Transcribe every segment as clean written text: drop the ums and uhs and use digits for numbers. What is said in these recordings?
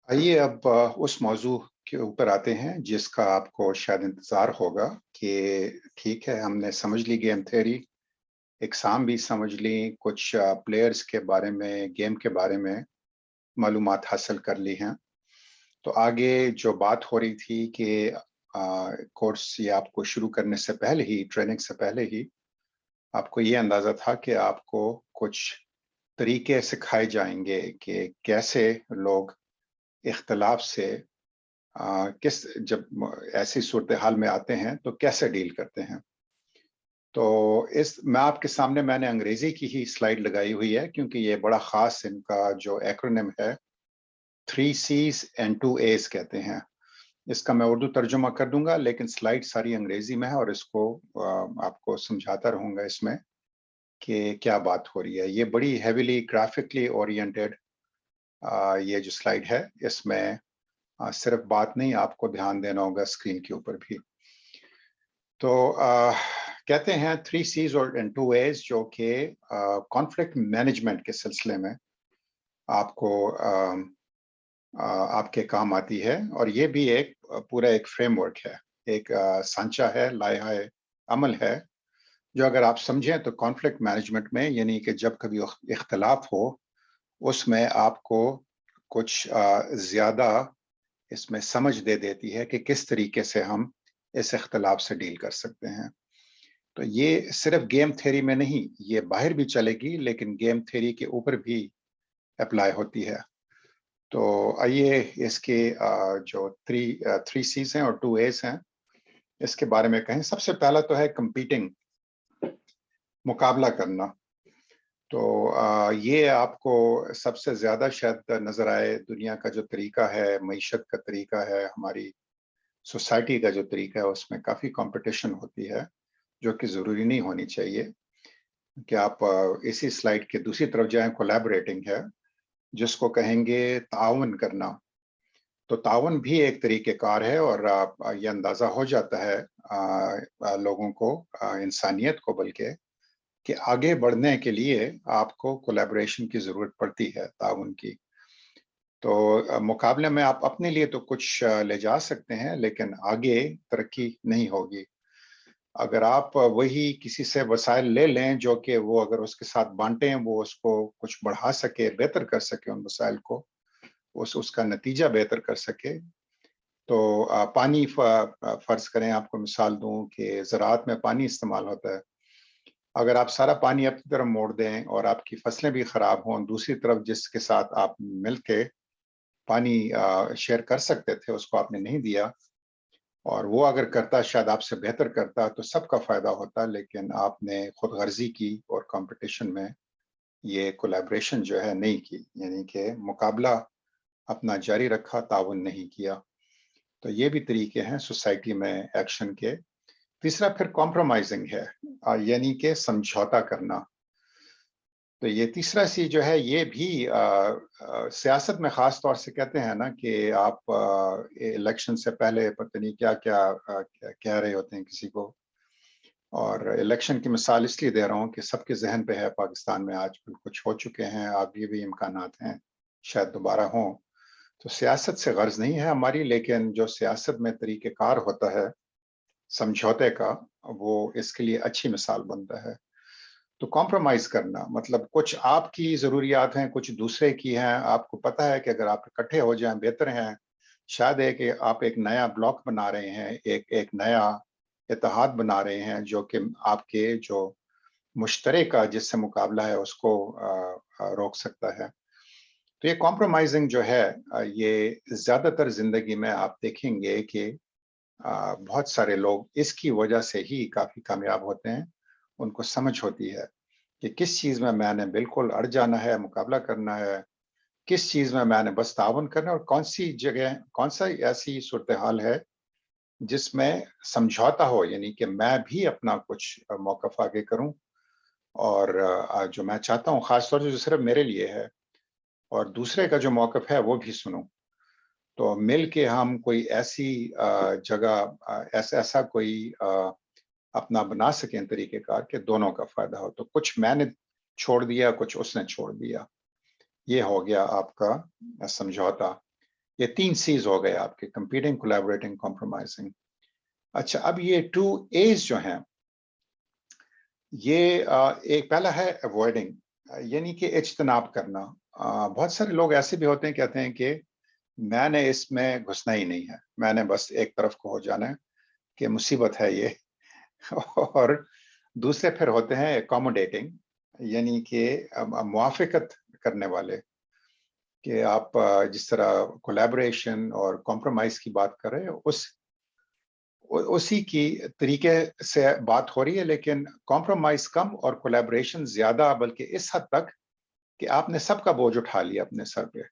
आइए अब उस मौजू के ऊपर आते हैं जिसका आपको शायद इंतज़ार होगा कि ठीक है, हमने समझ ली गेम थ्योरी, इकसाम भी समझ ली, कुछ प्लेयर्स के बारे में, गेम के बारे में मालूमात हासिल कर ली हैं। तो आगे जो बात हो रही थी कि कोर्स ये आपको शुरू करने से पहले ही, ट्रेनिंग से पहले ही आपको ये अंदाज़ा था कि आपको कुछ तरीके सिखाए जाएँगे कि कैसे लोग इख्तिलाफ से किस जब ऐसी सूरत हाल में आते हैं तो कैसे डील करते हैं। तो इस मैं आपके सामने मैंने अंग्रेजी की ही स्लाइड लगाई हुई है क्योंकि ये बड़ा खास इनका जो एक्रोनिम है, three Cs and two Hs कहते हैं। इसका मैं उर्दू तर्जुमा कर दूंगा, लेकिन स्लाइड सारी अंग्रेजी में है और इसको आपको समझाता रहूंगा इसमें कि क्या बात हो रही है। ये बड़ी हेविली ग्राफिकली ओरिएंटेड ये जो स्लाइड है, इसमें सिर्फ बात नहीं, आपको ध्यान देना होगा स्क्रीन के ऊपर भी। तो कहते हैं थ्री सीज और एंड टू एज, जो कि कॉन्फ्लिक्ट मैनेजमेंट के सिलसिले में आपको आपके काम आती है। और ये भी एक पूरा एक फ्रेमवर्क है, एक सांचा है, लाया है, अमल है, जो अगर आप समझें तो कॉन्फ्लिक्ट मैनेजमेंट में, यानी कि जब कभी इख्तलाफ हो, उसमें आपको कुछ ज़्यादा इसमें समझ दे देती है कि किस तरीके से हम इस इख्तलाफ से डील कर सकते हैं। तो ये सिर्फ गेम थ्योरी में नहीं, ये बाहर भी चलेगी, लेकिन गेम थ्योरी के ऊपर भी अप्लाई होती है। तो आइए इसके जो थ्री सीज हैं और टू एज हैं, इसके बारे में कहें। सबसे पहला तो है कंपीटिंग, मुकाबला करना। तो ये आपको सबसे ज़्यादा शायद नज़र आए, दुनिया का जो तरीका है, मईशत का तरीका है, हमारी सोसाइटी का जो तरीका है, उसमें काफ़ी कंपटीशन होती है, जो कि ज़रूरी नहीं होनी चाहिए। कि आप इसी स्लाइड के दूसरी तरफ जाएँ, कोलैबोरेटिंग है, जिसको कहेंगे ताउन करना। तो ताउन भी एक तरीक़ेकार है और ये अंदाज़ा हो जाता है लोगों को, इंसानियत को बल्कि, कि आगे बढ़ने के लिए आपको कोलैबोरेशन की ज़रूरत पड़ती है, ताउन की। तो मुकाबले में आप अपने लिए तो कुछ ले जा सकते हैं, लेकिन आगे तरक्की नहीं होगी। अगर आप वही किसी से वसाइल ले लें जो कि वो अगर उसके साथ बाँटें, वो उसको कुछ बढ़ा सके, बेहतर कर सके उन वसाइल को, उसका नतीजा बेहतर कर सके। तो पानी फ़र्ज़ करें, आपको मिसाल दूँ कि ज़राअत में पानी इस्तेमाल होता है। अगर आप सारा पानी अपनी तरफ मोड़ दें और आपकी फसलें भी खराब हों, दूसरी तरफ जिसके साथ आप मिलके पानी शेयर कर सकते थे, उसको आपने नहीं दिया, और वो अगर करता, शायद आपसे बेहतर करता, तो सबका फ़ायदा होता। लेकिन आपने खुदगर्ज़ी की और कॉम्पिटिशन में ये कोलैबोरेशन जो है नहीं की, यानी कि मुकाबला अपना जारी रखा, ताउन नहीं किया। तो ये भी तरीके हैं सोसाइटी में एक्शन के। तीसरा फिर कॉम्प्रोमाइज़िंग है, यानी कि समझौता करना। तो ये तीसरा सी जो है, ये भी सियासत में ख़ास तौर से कहते हैं ना कि आप इलेक्शन से पहले पता नहीं क्या-क्या कह रहे होते हैं किसी को। और इलेक्शन की मिसाल इसलिए दे रहा हूँ कि सबके ज़हन पे है, पाकिस्तान में आजकल कुछ हो चुके हैं, आगे भी इम्कानात हैं, शायद दोबारा हों। तो सियासत से ग़र्ज़ नहीं है हमारी, लेकिन जो सियासत में तरीक़ेकार होता है समझौते का, वो इसके लिए अच्छी मिसाल बनता है। तो कॉम्प्रोमाइज़ करना मतलब कुछ आपकी ज़रूरियात हैं, कुछ दूसरे की हैं। आपको पता है कि अगर आप इकट्ठे हो जाएँ बेहतर हैं। शायद है कि आप एक नया ब्लॉक बना रहे हैं, एक एक नया इत्तेहाद बना रहे हैं, जो कि आपके जो मुश्तरका जिससे मुकाबला है उसको रोक सकता है। तो ये कॉम्प्रोमाइज़िंग जो है, ये ज़्यादातर ज़िंदगी में आप देखेंगे कि बहुत सारे लोग इसकी वजह से ही काफ़ी कामयाब होते हैं। उनको समझ होती है कि किस चीज़ में मैंने बिल्कुल अड़ जाना है, मुकाबला करना है, किस चीज़ में मैंने बस ताउन करना है, और कौन-सी जगह, कौन-सा ऐसी सूरत-ए-हाल है जिसमें समझौता हो, यानी कि मैं भी अपना कुछ मौक़िफ़ आगे करूँ, और जो मैं चाहता हूँ ख़ास तौर से जो सिर्फ़ मेरे लिए है, और दूसरे का जो मौक़िफ़ है वो भी सुनूँ। तो मिल के हम कोई ऐसी जगह, ऐसा कोई अपना बना सकें तरीक़ेकार कि दोनों का फ़ायदा हो। तो कुछ मैंने छोड़ दिया, कुछ उसने छोड़ दिया। ये हो गया आपका समझौता। یہ 3 C's ہو گئے آپ کے: کمپیٹنگ، کولیبریٹنگ، کمپرومائزنگ۔ اچھا، اب یہ 2 A's جو ہیں، یہ ایک پہلا ہے اوائڈنگ، یعنی کہ اجتناب کرنا۔ بہت سارے لوگ ایسے بھی ہوتے ہیں، کہتے ہیں کہ میں نے اس میں گھسنا ہی نہیں ہے، میں نے بس ایک طرف کو ہو جانا ہے کہ مصیبت ہے یہ۔ اور دوسرے پھر ہوتے ہیں اکاموڈیٹنگ، یعنی کہ موافقت کرنے والے، کہ آپ جس طرح کولیبریشن اور کمپرومائز کی بات کر رہے ہیں، اسی کی طریقے سے بات ہو رہی ہے، لیکن کمپرومائز کم اور کولیبریشن زیادہ، بلکہ اس حد تک کہ آپ نے سب کا بوجھ اٹھا لیا اپنے سر پہ۔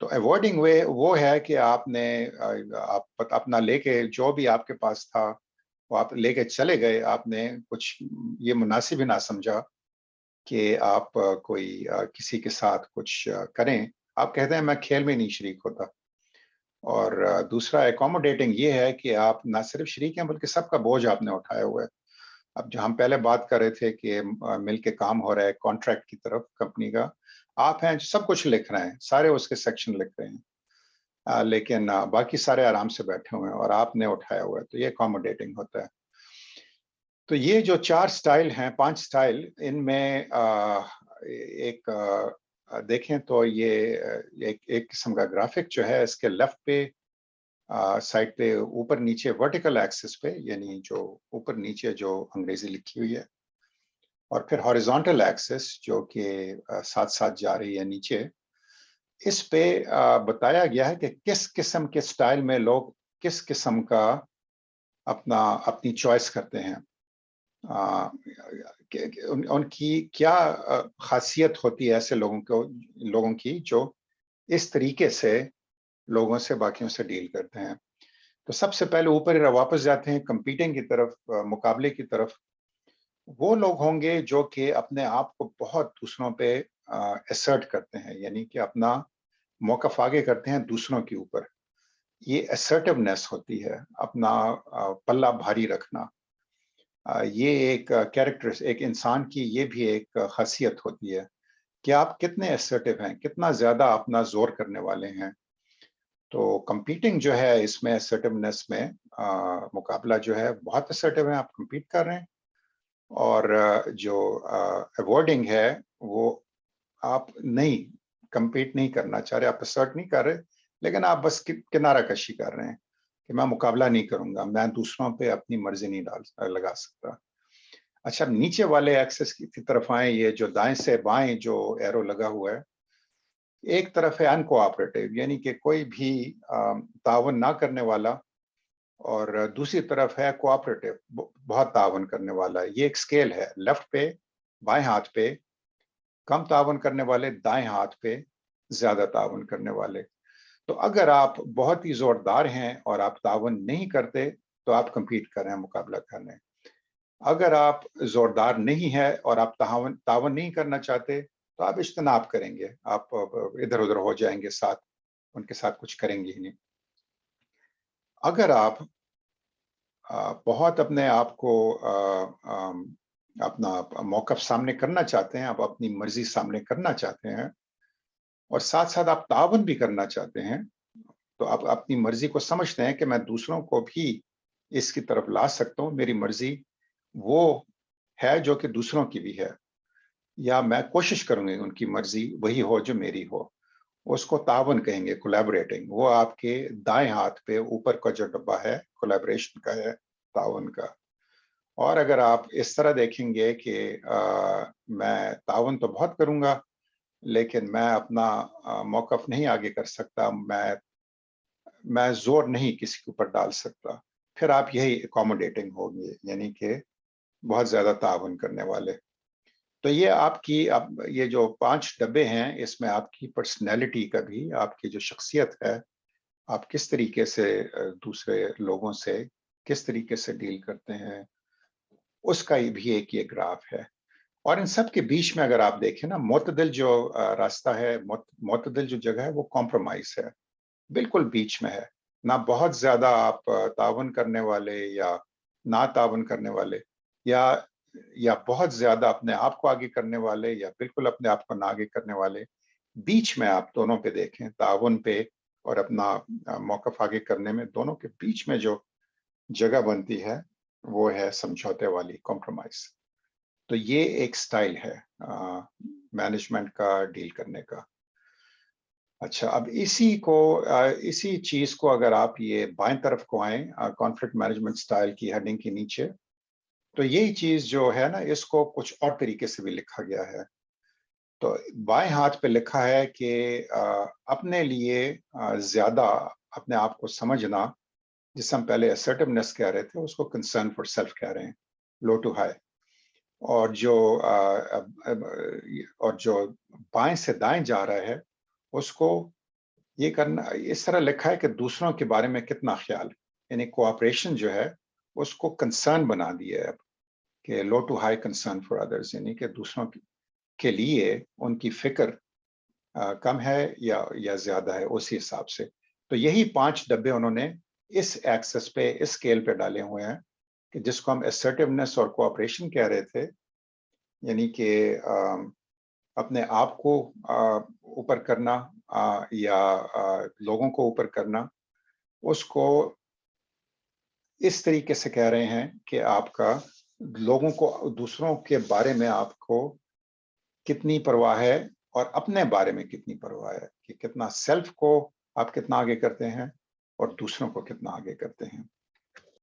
تو ایوائڈنگ وے وہ ہے کہ آپ نے اپنا لے کے جو بھی آپ کے پاس تھا وہ آپ لے کے چلے گئے، آپ نے کچھ یہ مناسب ہی نہ سمجھا کہ آپ کوئی کسی کے ساتھ کچھ کریں، آپ کہتے ہیں میں کھیل میں نہیں شریک ہوتا۔ اور دوسرا ایکوموڈیٹنگ یہ ہے کہ آپ نہ صرف شریک ہیں بلکہ سب کا بوجھ آپ نے اٹھایا ہوا ہے۔ اب جو ہم پہلے بات کر رہے تھے کہ مل کے کام ہو رہا ہے کانٹریکٹ کی طرف کمپنی کا، آپ ہیں جو سب کچھ لکھ رہے ہیں، سارے اس کے سیکشن لکھ رہے ہیں، لیکن باقی سارے آرام سے بیٹھے ہوئے ہیں اور آپ نے اٹھایا ہوا ہے، تو یہ ایکوموڈیٹنگ ہوتا ہے۔ تو یہ جو 4 سٹائل ہیں، 5 سٹائل، ان میں ایک دیکھیں تو یہ ایک قسم کا گرافک جو ہے، اس کے لیفٹ پہ سائڈ پہ اوپر نیچے ورٹیکل ایکسس پہ، یعنی جو اوپر نیچے جو انگریزی لکھی ہوئی ہے، اور پھر ہاریزونٹل ایکسس جو کہ ساتھ ساتھ جا رہی ہے نیچے، اس پہ بتایا گیا ہے کہ کس قسم کے سٹائل میں لوگ کس قسم کا اپنی چوائس کرتے ہیں، ان کی کیا خاصیت ہوتی ہے ایسے لوگوں کی جو اس طریقے سے لوگوں سے، باقیوں سے ڈیل کرتے ہیں۔ تو سب سے پہلے اوپر واپس جاتے ہیں کمپیٹنگ کی طرف، مقابلے کی طرف۔ وہ لوگ ہوں گے جو کہ اپنے آپ کو بہت دوسروں پہ اسرٹ کرتے ہیں، یعنی کہ اپنا موقف آگے کرتے ہیں دوسروں کے اوپر۔ یہ اسرٹیونیس ہوتی ہے، اپنا پلہ بھاری رکھنا۔ یہ ایک کیریکٹر، ایک انسان کی یہ بھی ایک خاصیت ہوتی ہے کہ آپ کتنے اسرٹیو ہیں، کتنا زیادہ اپنا زور کرنے والے ہیں۔ تو کمپیٹنگ جو ہے، اس میں اسرٹیونیس میں مقابلہ جو ہے بہت اسرٹیو ہے، آپ کمپیٹ کر رہے ہیں۔ اور جو ایوارڈنگ ہے، وہ آپ نہیں کمپیٹ نہیں کرنا چاہ رہے، آپ اسرٹ نہیں کر رہے، لیکن آپ بس کنارہ کشی کر رہے ہیں کہ میں مقابلہ نہیں کروں گا، میں دوسروں پہ اپنی مرضی نہیں لگا سکتا۔ اچھا، نیچے والے ایکسس کی طرف آئیں، یہ جو دائیں سے بائیں جو ایرو لگا ہوا ہے، ایک طرف ہے ان کوآپریٹیو، یعنی کہ کوئی بھی تعاون نہ کرنے والا، اور دوسری طرف ہے کوآپریٹیو، بہت تعاون کرنے والا۔ یہ ایک سکیل ہے، لیفٹ پہ بائیں ہاتھ پہ کم تعاون کرنے والے، دائیں ہاتھ پہ زیادہ تعاون کرنے والے۔ تو اگر آپ بہت ہی زوردار ہیں اور آپ تعاون نہیں کرتے تو آپ کمپیٹ کر رہے ہیں، مقابلہ کر رہے ہیں۔ اگر آپ زوردار نہیں ہیں اور آپ تعاون نہیں کرنا چاہتے تو آپ اجتناب کریں گے، آپ ادھر ادھر ہو جائیں گے، ان کے ساتھ کچھ کریں گے ہی نہیں۔ اگر آپ بہت اپنے آپ کو اپنا موقف سامنے کرنا چاہتے ہیں، آپ اپنی مرضی سامنے کرنا چاہتے ہیں، اور ساتھ ساتھ آپ تعاون بھی کرنا چاہتے ہیں، تو آپ اپنی مرضی کو سمجھتے ہیں کہ میں دوسروں کو بھی اس کی طرف لا سکتا ہوں، میری مرضی وہ ہے جو کہ دوسروں کی بھی ہے، یا میں کوشش کروں گی ان کی مرضی وہی ہو جو میری ہو، اس کو تعاون کہیں گے، کولیبریٹنگ۔ وہ آپ کے دائیں ہاتھ پہ اوپر کا جو ڈبہ ہے کولیبریشن کا ہے، تعاون کا۔ اور اگر آپ اس طرح دیکھیں گے کہ میں تعاون تو بہت کروں گا لیکن میں اپنا موقف نہیں آگے کر سکتا، میں زور نہیں کسی کے اوپر ڈال سکتا، پھر آپ یہی اکاموڈیٹنگ ہوگی، یعنی کہ بہت زیادہ تعاون کرنے والے۔ تو یہ آپ کی یہ جو 5 ڈبے ہیں، اس میں آپ کی پرسنالٹی کا بھی، آپ کی جو شخصیت ہے، آپ کس طریقے سے دوسرے لوگوں سے کس طریقے سے ڈیل کرتے ہیں، اس کا بھی ایک یہ گراف ہے۔ اور ان سب کے بیچ میں اگر آپ دیکھیں نا، معتدل جو راستہ ہے، معتدل جو جگہ ہے، وہ کمپرومائز ہے، بالکل بیچ میں ہے، نہ بہت زیادہ آپ تعاون کرنے والے یا نہ تعاون کرنے والے، یا بہت زیادہ اپنے آپ کو آگے کرنے والے یا بالکل اپنے آپ کو نہ آگے کرنے والے۔ بیچ میں آپ دونوں پہ دیکھیں، تعاون پہ اور अपना मौक़िफ़ आगे करने में दोनों के बीच में जो जगह बनती है वो है समझौते वाली कॉम्प्रोमाइज़। तो ये एक स्टाइल है मैनेजमेंट का डील करने का। अच्छा, अब इसी चीज़ को अगर आप ये बाएँ तरफ को आएँ कॉन्फ्लिक्ट मैनेजमेंट स्टाइल की हेडिंग के नीचे, तो यही चीज़ जो है ना इसको कुछ और तरीके से भी लिखा गया है। तो बाएँ हाथ पे लिखा है कि अपने लिए ज़्यादा अपने आप को समझना, जिसे हम पहले असर्टिवनेस कह रहे थे, उसको कंसर्न फॉर सेल्फ कह रहे हैं, लो टू हाई। और जो बाएँ से दाएँ जा रहा है, उसको ये करना इस तरह लिखा है कि दूसरों के बारे में कितना ख़्याल, यानी कोऑपरेशन जो है, उसको कंसर्न बना दिया है अब, कि low to high concern for others, यानी कि दूसरों के लिए उनकी फ़िक्र कम है या ज़्यादा है, उसी हिसाब से। तो यही 5 डब्बे उन्होंने इस एक्सेस पे, इस स्केल पे डाले हुए हैं कि जिसको हम असर्टिवनेस और कोऑपरेशन कह रहे थे, यानी कि अपने आप को ऊपर करना या लोगों को ऊपर करना, उसको इस तरीके से कह रहे हैं कि आपका लोगों को दूसरों के बारे में आपको कितनी परवाह है और अपने बारे में कितनी परवाह है, कि कितना सेल्फ को आप कितना आगे करते हैं और दूसरों को कितना आगे करते हैं।